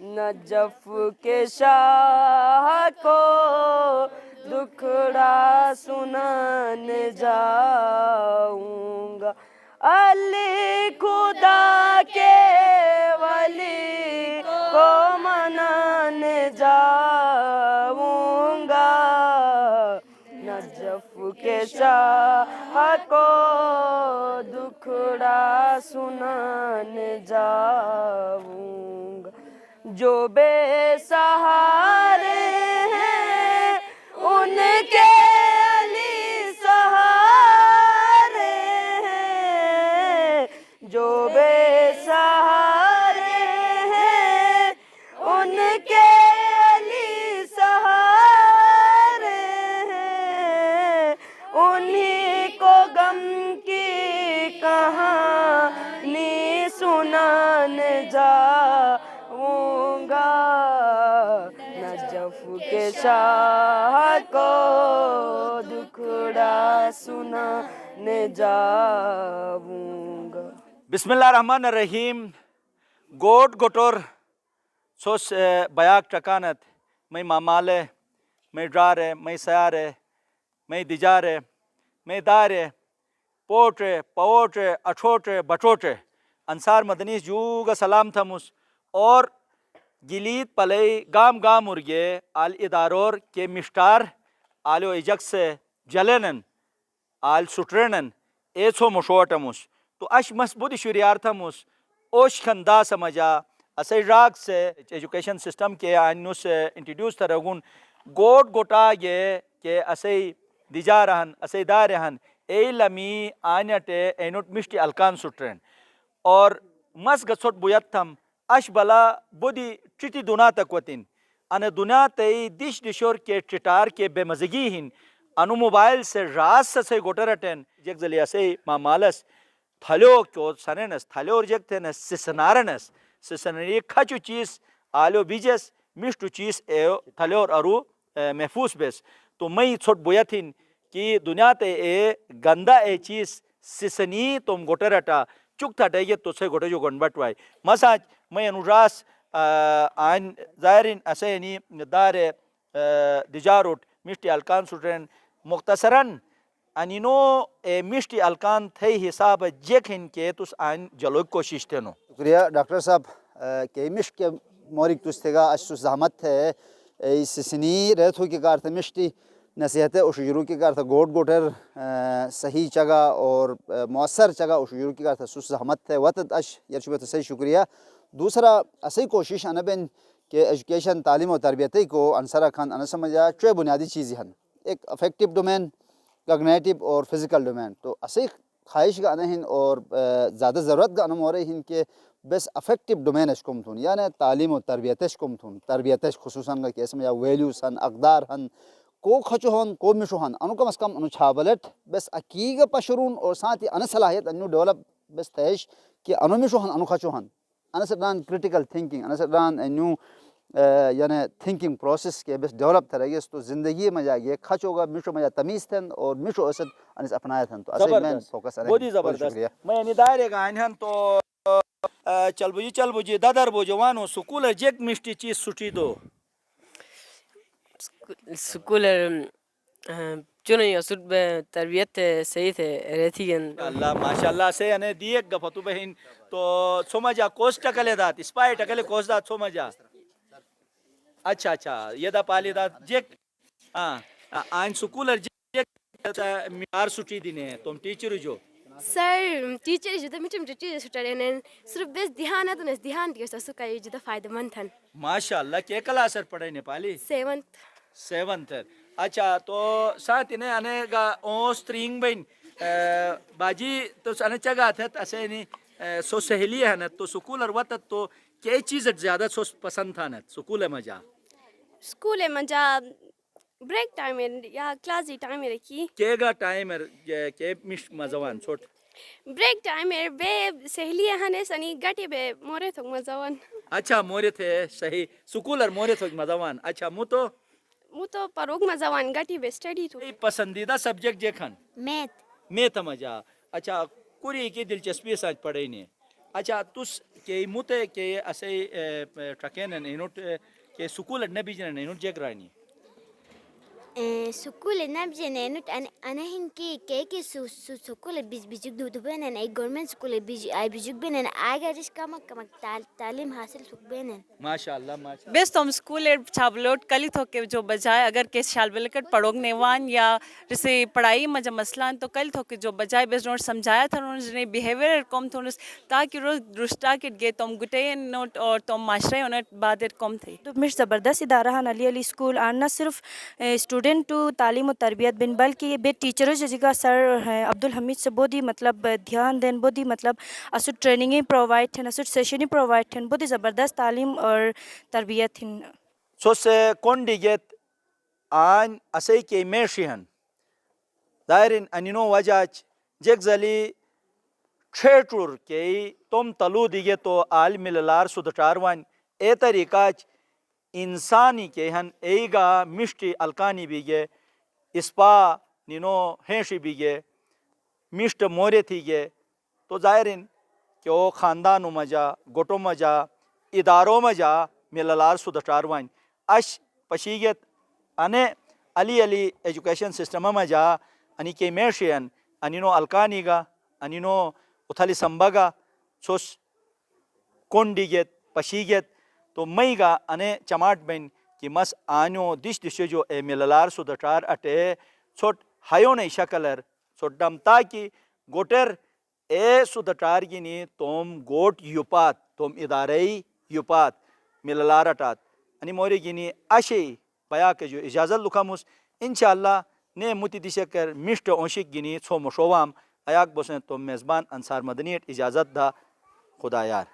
Najaf کے شاہ کو دکھڑا سنانے جاؤں گا، علی خدا کے ولی کو منانے جاؤں گا، نجف کے شاہ کو دکھڑا سنانے جاؤں گا، جو بے سہارے ہیں ان کے علی سہارے ہیں، جو بے سہارے ہیں ان کے علی سہارے ہیں، انہیں کو غم کی کہانی سنانے جاؤں گا، نجف کے شاہ کو دکھڑا سنانے جاؤں گا۔ بسم اللہ الرحمن الرحیم. گوٹ گوٹور سوس بیاک ٹکانت میں مامالے میں ڈرارے میں سیارے میں دیجارے میں دارے پوٹے پوٹے اٹھوٹے بٹوٹے انصار مدنیس جوگا سلام تھمس اور گلیت پلئی گام گام ارگے آل ادارور کے مشتار آلو ایجک سے جلینن آل سٹرینن ایچو مشوٹمس تو اش مسبودی شریارتھمس اوش خندا سمجھا اسے راگ سے ایجوکیشن سسٹم کے آئنوس انٹروڈیوس ترگون گوٹ گوٹا یہ کہ اسے دیجارہن اسے دارہن اے لمی آنیٹے اینوٹ مشتی الکان سٹرین اور مس گسوٹ بویتھم اش بلا بودی ٹٹی دونا تکوتین ان دونا تی دش دشور کے ٹٹار کے بے مزگی ہن انو موبائل سے راس سے گوٹرٹین جگ زلی اسے مامالس تھلیو کیو سننس تھلیو رجک تھنس سسنارنس سسنری کھچو چیز آلو بیجس مشتو چیز تھلیور ارو محفوظ بیس تو میں چھوٹ بویتھن کہ دنیا تے اے گندا اے چیز سسنی تم گوٹرٹا چک تھا ٹیگے تو سے گوٹے جو گنبٹ وائی مساج میں انوراس آئین ظاہرین اسینی دار دیجاروٹ مشتی الکان سٹرین مختصراً انینو مشتی الکان تھے حساب جیک ہن کے تس آئین جلوک کوشش تھے نو. شکریہ ڈاکٹر صاحب کہ مشت کے مورک تستگا اشو زحمت ہے سسنی رہت ہو کی کار تھا مشتی نصیحت اشجرو کی کار تھا گوٹ گوٹر صحیح چگا اور مؤثر چگا اشجرو کی کار تھا سس زحمت ہے وقت اش یرشبت صحیح شکریہ. دوسرا اسی کوشش انبین کہ ایجوکیشن تعلیم و تربیتی کو انصرہ خان ان سمجھا چوئے بنیادی چیزیں ہیں ایک افیکٹو ڈومین کگنیٹو اور فزیکل ڈومین تو اسی خواہش کا انہن اور زیادہ ضرورت کا انم ہو رہی ہیں کہ بس افیکٹو ڈومین اش کم تھون یعنی تعلیم و تربیتش کم تھون تربیتش خصوصاً کا کیسے میں ویلیوز ہن اقدار ہن کو کھچو ہن کو مشو ہن انو کم از کم انو چھابلٹ بس اکیگ پشرون اور ساتھ ہی ان صلاحیت انو ڈیولپ بس تھیش کہ انو مشو ہن انو کھچو ہن ان سران کریٹیکل تھنکنگ ان سران انو یعنی تھنکنگ پروسیس کے بس ڈیولپ تھا رہی تو زندگی میں جا یہ کھچ ہوگا مشو میں تمیز تھن اور مشو اسد انس اپنایا تھن تو اسے میں فوکس بہت ہی زبردست میں ندارے گا انہن تو چل بجی دادر بو جوانو سکول جیک مشتی چیز سٹی دو سکول چنو یا سٹ تربیت صحیح تھے رہتی ہیں اللہ ماشاء اللہ سے یعنی دیکھ گا فتو بہن تو سمجھا کوس ٹکلے دات اسپائی ٹکلے کوس دات سمجھا اچھا اچھا یہ دا پالی دات جیک آئین سکول جیک میار سٹی دینے تم ٹیچر جو سر ٹیچر جو مٹم ٹیچر سٹارے صرف بس دھیان ہے تو نس دھیان دیو سکا یہ جو فائدہ مند تھن ماشاء اللہ کے کلاس پڑھے نیپالی 7th اچھا تو ساتھ نے انے گا اوس ترینگ بین باجی تو انے چگا تھا اسے نی سو سہیلی ہے نا تو سکول اور وقت تو کیا چیز زیادہ سو پسند تھا نا سکول مجا بریک ٹائم یا کلاس ٹائم رکھی کے گا ٹائم کے مش مزوان چھوٹ بریک ٹائم بے سہیلی ہنے سنی گٹی بے مورے تھک مزوان اچھا مورے تھے صحیح سکول اور مورے تھک مزوان اچھا مو تو پروگ مزوان گٹی بے اسٹڈی تو پسندیدہ سبجیکٹ جے کھن میتھ میتھ مجا اچھا کوری کی دلچسپی ساتھ پڑھے نے اچھا تس کہ متے کہ اسے ٹرکین اینوٹ کہ سکول نے بیجن اینوٹ جے گرانی سکول نبجنين أنا هنكي كيكي سكول بيجيك دو بينن أي government سكول بيجيك بينن أجرش كم تعليم حاصل سك بينن ماشاء اللہ ماشاء اللہ. بس تم اسکول چھابلوٹ کلی تھو کے جو بجائے اگر کس شال بلکٹ پڑھوگ نیوان یا جیسے پڑھائی میں جب مسئلہ تو کل تھو کے جو بجائے بس نوٹ سمجھایا تھا انہوں نے بیہیویئر کم تھو تاکہ روز درستا کٹ گئے تم گٹے نوٹ اور تم معاشرے انہیں بعد کم تھے. مش زبردست ادارہ ہن علی علی اسکول اور نہ صرف اسٹوڈنٹ ٹو تعلیم و تربیت بن بلکہ بے ٹیچروں جگہ سر ہیں عبدالحمید سے بہت ہی مطلب دھیان دین بہت ہی مطلب اسو ٹریننگیں پرووائڈ ہیں اسو سیشنیں پرووائڈ ہیں بہت ہی زبردست تعلیم اور تربیت ہیں. سو سے کون ڈیگت آن اسے کے میشی ہن دائرین انینو وجہ جگ زلی چھیٹور کے تم تلو دیگے تو عالم للار سدٹاروان اے طریقہ انسانی کے ہن ایگا مشتی الکانی بیگے اسپا نینو ہینشی بیگے مشت مورے تھی گے تو ظاہرین کہ وہ خاندانوں مجا گوٹوں مجا اداروں مجا مللار سدٹاروان اش پشیگت انے علی علی ایجوکیشن سسٹم مجا انی کے میشین انینو الکانی گا انینو اتھلی سمبگا سوس کونڈیگت پشیگت تو مئی گا انے چماٹ بین کہ مس آنو دش دشو جو اے مللار سدٹار اٹے چھوٹ ہائیو نہیں شکلر چھوٹ ڈم تاکی گوٹر اے سدٹار گینی توم گوٹ یوپات توم ادارئی یوپات مللار اٹات انی موری گینی اشی بیا کے جو اجازت لکھاموس انشاءاللہ نے متی دیشکر مشت اونشک گینی چھو مشوام ایاک بسن تو میزبان انصار مدنیت اجازت دا خدا یار.